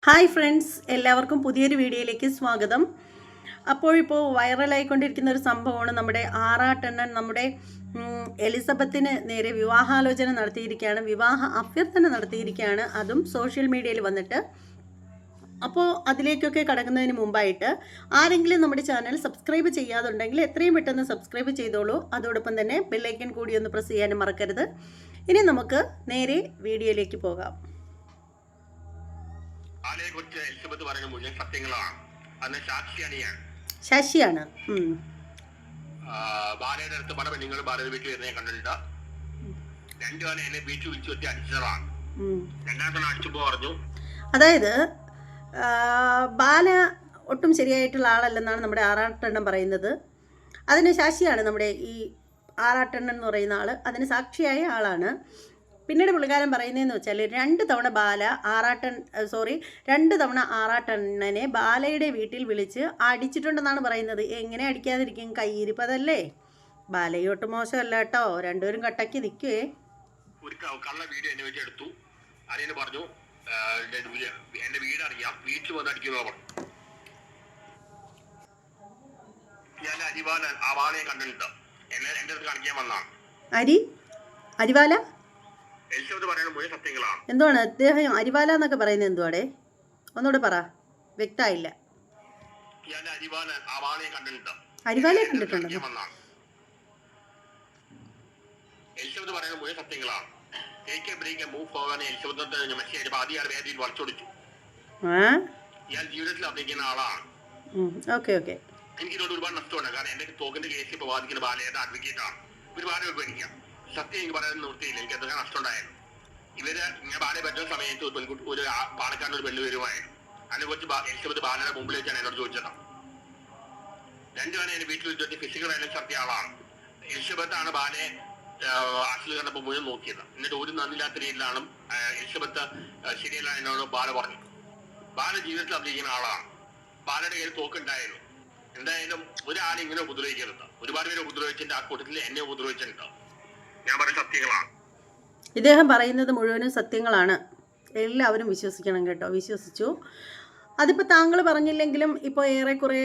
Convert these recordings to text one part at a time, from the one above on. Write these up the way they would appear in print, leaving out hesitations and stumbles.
Hi friends, എല്ലാവർക്കും പുതിയൊരു വീഡിയോയിലേക്ക് സ്വാഗതം. ഇപ്പോൾ വൈറലായിക്കൊണ്ടിരിക്കുന്ന ഒരു സംഭവമാണ് നമ്മുടെ ആറാട്ടണ്ണൻ നമ്മുടെ എലിസബത്തിന് നേരെ വിവാഹാലോചന നടത്തിയിരിക്കുകയാണ്, വിവാഹ അഭ്യർത്ഥന നടത്തിയിരിക്കുകയാണ്, അതും സോഷ്യൽ മീഡിയയിൽ വന്നിട്ട്. അപ്പോൾ അതിലേക്കൊക്കെ കടക്കുന്നതിന് മുമ്പായിട്ട് ആരെങ്കിലും നമ്മുടെ ചാനൽ സബ്സ്ക്രൈബ് ചെയ്യാതുണ്ടെങ്കിൽ എത്രയും പെട്ടെന്ന് സബ്സ്ക്രൈബ് ചെയ്തോളൂ. അതോടൊപ്പം തന്നെ ബെല്ലൈക്കൻ കൂടി ഒന്ന് പ്രസ് ചെയ്യാനും മറക്കരുത്. ഇനി നമുക്ക് നേരെ വീഡിയോയിലേക്ക് പോകാം. ശശിയാണ് ബാലയുടെ അടുത്ത് പല പെണ്ണുങ്ങൾ ബാലയുടെ വീട്ടിൽ വരുന്നേ കണ്ടിട്ട് രണ്ടുപേരെ എന്നെ വീട്ടിൽ വിളിച്ചു വെച്ച് അടിച്ചതാണ്. രണ്ടാമത്തെ അടിച്ചപ്പോ പറഞ്ഞു, അതായത് ബാല ഒട്ടും ശരിയായിട്ടുള്ള ആളല്ലെന്നാണ് നമ്മുടെ ആറാട്ടെണ്ണം പറയുന്നത്. അതിന് ശശിയാണ് നമ്മുടെ ഈ ആറാട്ടെണ്ണൻ എന്ന് പറയുന്ന ആൾ, അതിന് സാക്ഷിയായ ആളാണ്. പിന്നീട് പുള്ളിക്കാരൻ പറയുന്നതെന്ന് വെച്ചാൽ രണ്ട് തവണ ആറാട്ടണ്ണനെ ബാലയുടെ വീട്ടിൽ വിളിച്ച് അടിച്ചിട്ടുണ്ടെന്നാണ് പറയുന്നത്. എങ്ങനെ അടിക്കാതിരിക്കും, കയ്യിരിപ്പതല്ലേ. ബാലയോട്ട് മോശമല്ല കേട്ടോ, രണ്ടുപേരും കട്ടക്കി നിൽക്കുവേ. ഒരു കള്ള വീഡിയോ എന്നെ വെച്ച് എടുത്തു. ആരെയും പറഞ്ഞു എന്റെ വീട് അറിയാം, വീട്ടിൽ വന്ന് അടിക്കുന്നു പറഞ്ഞു. ഞാൻ അരിവാല ആ വാളയെ കണ്ടിട്ടുണ്ട്, എന്നെ എന്റെ അടുത്ത് കാണിക്കാൻ വന്നാണ്. അരിവാല സത്യങ്ങളാണ്. എന്തുവാണ് അദ്ദേഹം അരിവാല എന്നൊക്കെ പറയുന്നത്? എന്തുവാടേ, ഒന്നുകൂടെ പറ, വ്യക്തമായില്ല. അരിവാലയെ കണ്ടിട്ടുണ്ടോ? സത്യങ്ങളാണ്. ജീവിതത്തിൽ അഭിനയിക്കുന്ന ആളാണ്. എനിക്കിതോട് ഒരുപാട് നഷ്ടമുണ്ട്. കാരണം എന്റെ തോക്കിന്റെ കേസ് ഇപ്പൊ ബാധിക്കുന്ന ബാലയുടെ അഡ്വക്കേറ്റ് ആണ്. ഒരുപാട് പേടിക്കാം. സത്യം എനിക്ക് പറയാൻ നിർത്തിയില്ല, എനിക്ക് എന്തൊക്കെ നഷ്ടമുണ്ടായിരുന്നു. ഇവര് ഇങ്ങനെ ബാലയെ പറ്റുന്ന സമയത്ത് ഒരു പെൺകുട്ടി, ഒരു പാലക്കാട് ഒരു പെണ്ണ് വരുമായിരുന്നു. അതിനെ കുറിച്ച് എലിസബത്ത് ബാലയുടെ മുമ്പിൽ വെച്ചാണ് എന്നോട് ചോദിച്ചത്. രണ്ടുപേരെ എന്റെ വീട്ടിൽ വെച്ചിട്ട് ഫിസിക്കൽ വയലൻസ് നടത്തിയ ആളാണ്. എലിസബത്താണ് ബാലയെ ആശുപത്രി കണ്ടപ്പോൾ മുഴുവൻ നോക്കിയത്. എന്നിട്ട് ഒരു നന്ദില്ലാത്ത രീതിയിലാണ് എലിസബത്ത് ശരിയല്ല എന്നോട് ബാല പറഞ്ഞു. ബാല ജീവിതത്തിൽ അഭിനയിക്കുന്ന ആളാണ്. ബാലയുടെ കയ്യിൽ തോക്കുണ്ടായിരുന്നു. എന്തായാലും ഒരാളെ ഇങ്ങനെ ഉപദ്രവിക്കരുത്. ഒരുപാട് പേരെ ഉപദ്രവിച്ചിട്ട് ആ കൂട്ടത്തിൽ എന്നെ ഉപദ്രവിച്ചിട്ടുണ്ട്. ഞാൻ പറയുന്ന സത്യങ്ങളാണ്. ഇദ്ദേഹം പറയുന്നത് മുഴുവനും സത്യങ്ങളാണ്. എല്ലാവരും വിശ്വസിക്കണം കേട്ടോ. വിശ്വസിച്ചു. അതിപ്പോൾ താങ്കൾ പറഞ്ഞില്ലെങ്കിലും ഇപ്പോൾ ഏറെക്കുറെ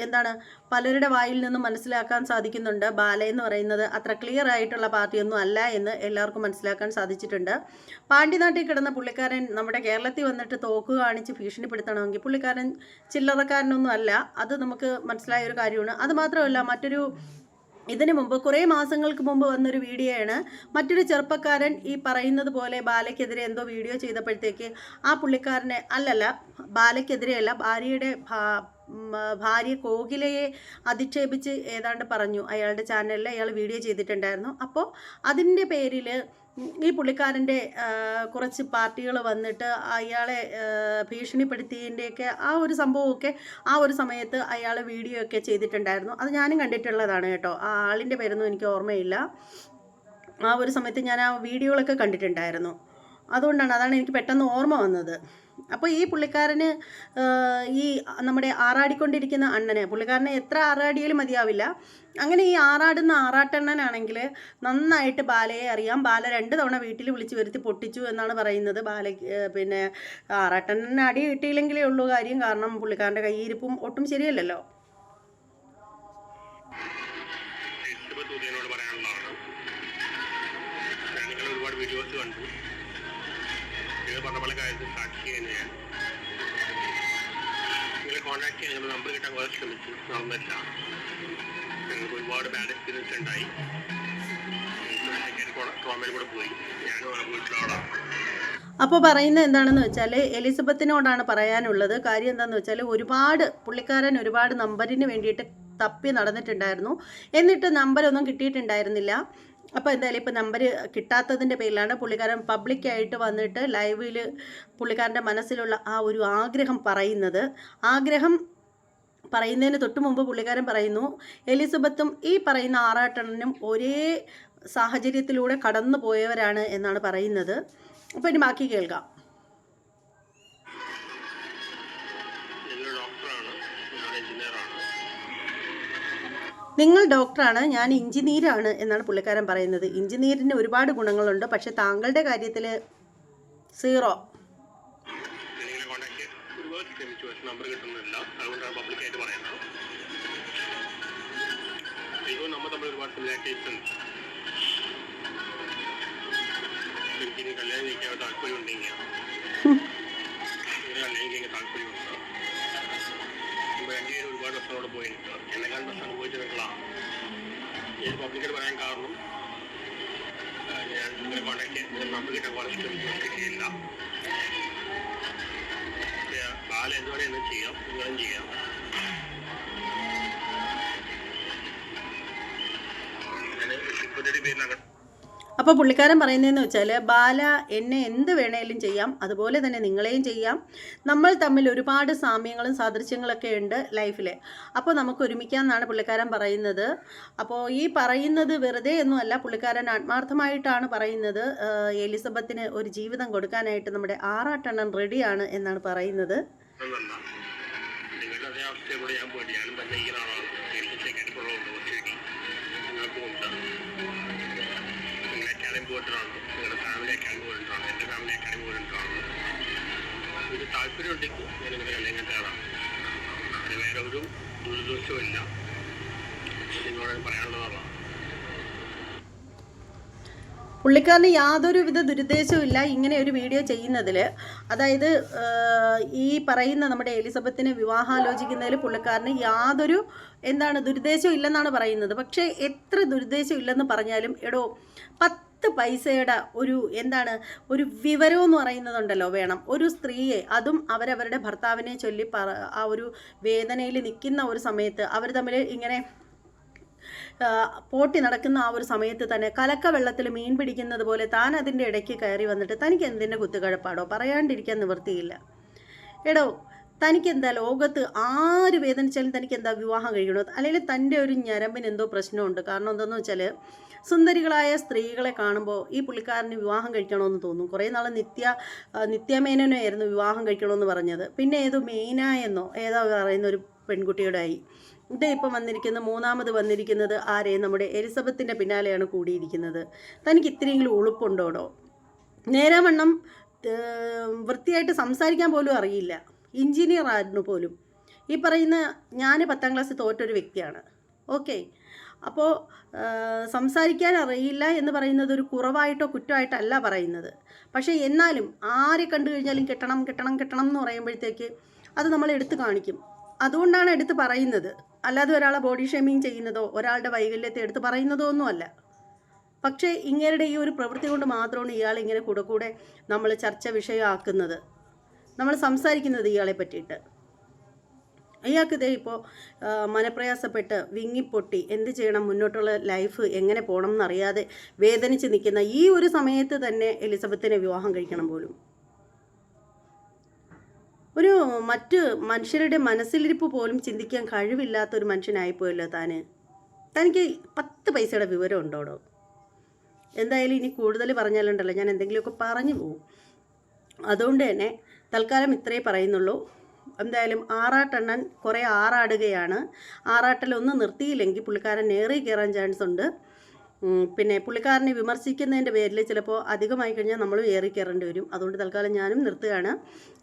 എന്താണ് പലരുടെ വായിൽ നിന്നും മനസ്സിലാക്കാൻ സാധിക്കുന്നുണ്ട്. ബാല എന്ന് പറയുന്നത് അത്ര ക്ലിയർ ആയിട്ടുള്ള പാർട്ടിയൊന്നും അല്ല എന്ന് എല്ലാവർക്കും മനസ്സിലാക്കാൻ സാധിച്ചിട്ടുണ്ട്. പാണ്ഡ്യനാട്ടിൽ കിടന്ന പുള്ളിക്കാരൻ നമ്മുടെ കേരളത്തിൽ വന്നിട്ട് തോക്ക് കാണിച്ച് ഭീഷണിപ്പെടുത്തണമെങ്കിൽ പുള്ളിക്കാരൻ ചില്ലറക്കാരനൊന്നും അല്ല. അത് നമുക്ക് മനസ്സിലായ ഒരു കാര്യമാണ്. അതുമാത്രമല്ല, ഇതിനു മുമ്പ് കുറേ മാസങ്ങൾക്ക് മുമ്പ് വന്നൊരു വീഡിയോയാണ്. മറ്റൊരു ചെറുപ്പക്കാരൻ ഈ പറയുന്നത് പോലെ ബാലയ്ക്കെതിരെ എന്തോ വീഡിയോ ചെയ്തപ്പോഴത്തേക്ക് ആ പുള്ളിക്കാരനെ ബാലയ്ക്കെതിരെയല്ല, ഭാര്യ കോകിലയെ അധിക്ഷേപിച്ച് ഏതാണ്ട് പറഞ്ഞു. അയാളുടെ ചാനലിൽ അയാൾ വീഡിയോ ചെയ്തിട്ടുണ്ടായിരുന്നു. അപ്പോൾ അതിൻ്റെ പേരിൽ ഈ പുള്ളിക്കാരൻ്റെ കുറച്ച് പാർട്ടികൾ വന്നിട്ട് അയാളെ ഭീഷണിപ്പെടുത്തിയതിൻ്റെയൊക്കെ ആ ഒരു സംഭവമൊക്കെ ആ ഒരു സമയത്ത് അയാൾ വീഡിയോ ഒക്കെ ചെയ്തിട്ടുണ്ടായിരുന്നു. അത് ഞാനും കണ്ടിട്ടുള്ളതാണ് കേട്ടോ. ആ ആളിൻ്റെ പേരൊന്നും എനിക്ക് ഓർമ്മയില്ല. ആ ഒരു സമയത്ത് ഞാൻ ആ വീഡിയോകളൊക്കെ കണ്ടിട്ടുണ്ടായിരുന്നു. അതാണ് എനിക്ക് പെട്ടെന്ന് ഓർമ്മ വന്നത്. അപ്പോൾ ഈ പുള്ളിക്കാരന് ഈ നമ്മുടെ ആറാടിക്കൊണ്ടിരിക്കുന്ന അണ്ണനെ, പുള്ളിക്കാരനെ എത്ര ആറാടിയാലും മതിയാവില്ല. അങ്ങനെ ഈ ആറാടുന്ന ആറാട്ടണ്ണനാണെങ്കിൽ നന്നായിട്ട് ബാലയെ അറിയാം. ബാല 2 തവണ വീട്ടിൽ വിളിച്ച് വരുത്തി പൊട്ടിച്ചു എന്നാണ് പറയുന്നത്. പിന്നെ ആറാട്ടണ്ണന് അടി കിട്ടിയില്ലെങ്കിലേ ഉള്ളൂ കാര്യം. കാരണം പുള്ളിക്കാരൻ്റെ കയ്യിരിപ്പും ഒട്ടും ശരിയല്ലല്ലോ. വീഡിയോസ് കണ്ടു. നിങ്ങൾ പറഞ്ഞ പല കാര്യത്തിൽ സാക്ഷി തന്നെയാണ്. നിങ്ങളെ കോൺടാക്ട് ചെയ്യാൻ ഞങ്ങൾ നമ്പർ കിട്ടാൻ വളരെ ശ്രമിച്ചു, നടന്നില്ല. ഞങ്ങൾക്ക് ഒരുപാട് ബാഡ് എക്സ്പീരിയൻസ് ഉണ്ടായി. ട്രോമയിൽ കൂടെ പോയി. ഞാനും വീട്ടിലാണ്. അപ്പോൾ പറയുന്നത് എന്താണെന്ന് വെച്ചാൽ എലിസബത്തിനോടാണ് പറയാനുള്ളത്. കാര്യം എന്താണെന്ന് വെച്ചാൽ പുള്ളിക്കാരൻ ഒരുപാട് നമ്പറിന് വേണ്ടിയിട്ട് തപ്പി നടന്നിട്ടുണ്ടായിരുന്നു. എന്നിട്ട് നമ്പരൊന്നും കിട്ടിയിട്ടുണ്ടായിരുന്നില്ല. അപ്പോൾ എന്തായാലും ഇപ്പോൾ നമ്പർ കിട്ടാത്തതിൻ്റെ പേരിലാണ് പുള്ളിക്കാരൻ പബ്ലിക്കായിട്ട് വന്നിട്ട് ലൈവിൽ പുള്ളിക്കാരൻ്റെ മനസ്സിലുള്ള ആ ഒരു ആഗ്രഹം പറയുന്നതിന് തൊട്ട് മുമ്പ് പുള്ളിക്കാരൻ പറയുന്നു, എലിസബത്തും ഈ പറയുന്ന ആറാട്ടണ്ണനും ഒരേ സാഹചര്യത്തിലൂടെ കടന്നു പോയവരാണ് എന്നാണ് പറയുന്നത്. അപ്പോൾ ഇനി ബാക്കി കേൾക്കാം. നിങ്ങൾ ഡോക്ടറാണ്, ഞാൻ എഞ്ചിനീയറാണ് എന്നാണ് പുള്ളിക്കാരൻ പറയുന്നത്. എഞ്ചിനീയറിന് ഒരുപാട് ഗുണങ്ങളുണ്ട്, പക്ഷെ താങ്കളുടെ കാര്യത്തിൽ 0. ഒരുപാട് ശ്രമിച്ചു, പക്ഷെ നമ്പർ കിട്ടുന്നില്ല. അതുകൊണ്ടാണ് പബ്ലിക്കായിട്ട് പറയുന്നത്. ഇപ്പോൾ നമ്മൾ തമ്മിൽ ഒരുപാട് സിമിലാരിറ്റീസ് ഉണ്ട്. എനിക്കിനി കല്യാണം കഴിക്കാൻ താല്പര്യം ഉണ്ടെങ്കിൽ കല്യാണം കഴിക്കാൻ താല്പര്യമുണ്ട്. ഇപ്പോൾ രണ്ടുപേരും ഒരുപാട് വർഷങ്ങളോട് പോയിട്ട് എന്നെക്കാൾ പ്രശ്നം അനുഭവിച്ച നിങ്ങളാണ്. ഞാൻ പബ്ലിക്കായിട്ട് പറയാൻ കാരണം ഞാൻ നിങ്ങളെ കോൺടാക്ട് ചെയ്യാൻ നമ്പർ കിട്ടാൻ വളരെ കിട്ടിയില്ല. ബാല എന്തുവേണേ എന്നും ചെയ്യാം, നിങ്ങളും ചെയ്യാം. അപ്പോൾ പുള്ളിക്കാരൻ പറയുന്നതെന്ന് വെച്ചാൽ ബാല എന്നെ എന്ത് വേണേലും ചെയ്യാം, അതുപോലെ തന്നെ നിങ്ങളെയും ചെയ്യാം. നമ്മൾ തമ്മിൽ ഒരുപാട് സാമ്യങ്ങളും സാദൃശ്യങ്ങളൊക്കെ ഉണ്ട് ലൈഫിൽ. അപ്പോൾ നമുക്ക് ഒരുമിക്കാമെന്നാണ് പുള്ളിക്കാരൻ പറയുന്നത്. അപ്പോൾ ഈ പറയുന്നത് വെറുതെ ഒന്നുമല്ല, പുള്ളിക്കാരൻ ആത്മാർത്ഥമായിട്ടാണ് പറയുന്നത്. എലിസബത്തിന് ഒരു ജീവിതം കൊടുക്കാനായിട്ട് നമ്മുടെ ആറാട്ടണ്ണൻ റെഡിയാണ് എന്നാണ് പറയുന്നത്. നിങ്ങളുടെ ഫാമിലി അക്കാഡമി പോയിട്ടാണ്, എൻ്റെ ഫാമിലി അക്കാഡമി പോയിട്ടാണ്. ഒരു താല്പര്യം ഉണ്ടെങ്കിൽ ഞാൻ നിങ്ങളുടെ കല്യാണം തയ്യാറാണ്. അതിന് വേറെ ഒരു ദുരിതവും ഇല്ല. നിങ്ങളോട് പറയാനുള്ളതാണ്. പുള്ളിക്കാരന് യാതൊരുവിധ ദുരുദ്ദേശവും ഇല്ല ഇങ്ങനെ ഒരു വീഡിയോ ചെയ്യുന്നതിൽ. അതായത് ഈ പറയുന്ന നമ്മുടെ എലിസബത്തിനെ വിവാഹാലോചിക്കുന്നതിൽ പുള്ളിക്കാരന് യാതൊരു ദുരുദ്ദേശവും ഇല്ലെന്നാണ് പറയുന്നത്. പക്ഷേ എത്ര ദുരുദ്ദേശം ഇല്ലെന്ന് പറഞ്ഞാലും എടോ 10 പൈസയുടെ ഒരു വിവരം എന്ന് പറയുന്നതുണ്ടല്ലോ വേണം. ഒരു സ്ത്രീയെ, അതും അവരവരുടെ ഭർത്താവിനെ ചൊല്ലി ആ ഒരു വേദനയിൽ നിൽക്കുന്ന ഒരു സമയത്ത്, അവർ തമ്മിൽ ഇങ്ങനെ പോട്ടി നടക്കുന്ന ആ ഒരു സമയത്ത് തന്നെ കലക്ക വെള്ളത്തിൽ മീൻ പിടിക്കുന്നത് പോലെ താൻ അതിൻ്റെ ഇടയ്ക്ക് കയറി വന്നിട്ട് തനിക്ക് എന്തിൻ്റെ കുത്തുകഴപ്പാടോ, പറയാണ്ടിരിക്കാൻ നിവൃത്തിയില്ല. എടോ തനിക്കെന്താ ലോകത്ത് ആര് വേദനിച്ചാലും തനിക്കെന്താ വിവാഹം കഴിക്കണോ? അല്ലെങ്കിൽ തൻ്റെ ഒരു ഞരമ്പിന് എന്തോ പ്രശ്നമുണ്ട്. കാരണം എന്താണെന്ന് വെച്ചാൽ സുന്ദരികളായ സ്ത്രീകളെ കാണുമ്പോൾ ഈ പുള്ളിക്കാരന് വിവാഹം കഴിക്കണമെന്ന് തോന്നും. കുറേ നാൾ നിത്യമേനോനായിരുന്നു വിവാഹം കഴിക്കണമെന്ന് പറഞ്ഞത്. പിന്നെ ഏതോ മെയിനായെന്നോ ഏതോ പറയുന്ന ഒരു പെൺകുട്ടിയുടെ ആയി. ഇപ്പം മൂന്നാമത് വന്നിരിക്കുന്നത് ആരെ? നമ്മുടെ എലിസബത്തിൻ്റെ പിന്നാലെയാണ് കൂടിയിരിക്കുന്നത്. തനിക്ക് ഇത്രയെങ്കിലും ഉളുപ്പുണ്ടോടോ? നേരാവണ്ണം വൃത്തിയായിട്ട് സംസാരിക്കാൻ പോലും അറിയില്ല. എഞ്ചിനീയർ ആയിരുന്നു പോലും. ഈ പറയുന്ന ഞാൻ 10ാം ക്ലാസ് തോറ്റൊരു വ്യക്തിയാണ്. ഓക്കെ, അപ്പോൾ സംസാരിക്കാൻ അറിയില്ല എന്ന് പറയുന്നത് ഒരു കുറവായിട്ടോ കുറ്റമായിട്ടല്ല പറയുന്നത്. പക്ഷേ എന്നാലും ആരെ കണ്ടു കഴിഞ്ഞാലും കെട്ടണം കെട്ടണം കെട്ടണം എന്ന് പറയുമ്പോഴത്തേക്ക് അത് നമ്മൾ എടുത്തു കാണിക്കും. അതുകൊണ്ടാണ് എടുത്ത് പറയുന്നത്. അല്ലാതെ ഒരാളെ ബോഡി ഷേമിങ് ചെയ്യുന്നതോ ഒരാളുടെ വൈകല്യത്തെ എടുത്ത് പറയുന്നതോ ഒന്നുമല്ല. പക്ഷേ ഇങ്ങരുടെ ഈ ഒരു പ്രവൃത്തി കൊണ്ട് മാത്രമാണ് ഇയാൾ ഇങ്ങനെ കൂടെ നമ്മൾ ചർച്ച വിഷയമാക്കുന്നത്, നമ്മൾ സംസാരിക്കുന്നത് ഇയാളെ പറ്റിയിട്ട്. ഇയാൾക്ക് ഇതേ ഇപ്പോൾ മനപ്രയാസപ്പെട്ട് വിങ്ങിപ്പൊട്ടി എന്ത് ചെയ്യണം, മുന്നോട്ടുള്ള ലൈഫ് എങ്ങനെ പോകണം എന്നറിയാതെ വേദനിച്ച് നിൽക്കുന്ന ഈ ഒരു സമയത്ത് തന്നെ എലിസബത്തിനെ വിവാഹം കഴിക്കണം പോലും. ഒരു മറ്റ് മനുഷ്യരുടെ മനസ്സിലിരിപ്പ് പോലും ചിന്തിക്കാൻ കഴിവില്ലാത്തൊരു മനുഷ്യനായിപ്പോയല്ലോ തനിക്ക് 10 പൈസയുടെ വിവരം ഉണ്ടോടോ? എന്തായാലും ഇനി കൂടുതൽ പറഞ്ഞാലുണ്ടല്ലോ ഞാൻ എന്തെങ്കിലുമൊക്കെ പറഞ്ഞു പോകും. അതുകൊണ്ട് തന്നെ തൽക്കാലം ഇത്രേ പറയുന്നുള്ളൂ. എന്തായാലും ആറാട്ടണ്ണൻ കുറേ ആറാടുകയാണ്. ആറാട്ടലൊന്നും നിർത്തിയില്ലെങ്കിൽ പുള്ളിക്കാരൻ നേറി കയറാൻ ചാൻസ് ഉണ്ട്. പിന്നെ പുള്ളിക്കാരനെ വിമർശിക്കുന്നതിൻ്റെ പേരിൽ ചിലപ്പോൾ അധികമായി കഴിഞ്ഞാൽ നമ്മൾ ഏറി കയറേണ്ടി വരും. അതുകൊണ്ട് തൽക്കാലം ഞാനും നിർത്തുകയാണ്.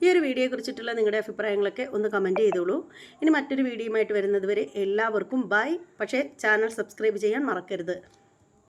ഈ ഒരു വീഡിയോയെ കുറിച്ചിട്ടുള്ള നിങ്ങളുടെ അഭിപ്രായങ്ങളൊക്കെ ഒന്ന് കമൻറ്റ് ചെയ്തോളൂ. ഇനി മറ്റൊരു വീഡിയോയുമായിട്ട് വരുന്നത് വരെ എല്ലാവർക്കും ബൈ. പക്ഷേ ചാനൽ സബ്സ്ക്രൈബ് ചെയ്യാൻ മറക്കരുത്.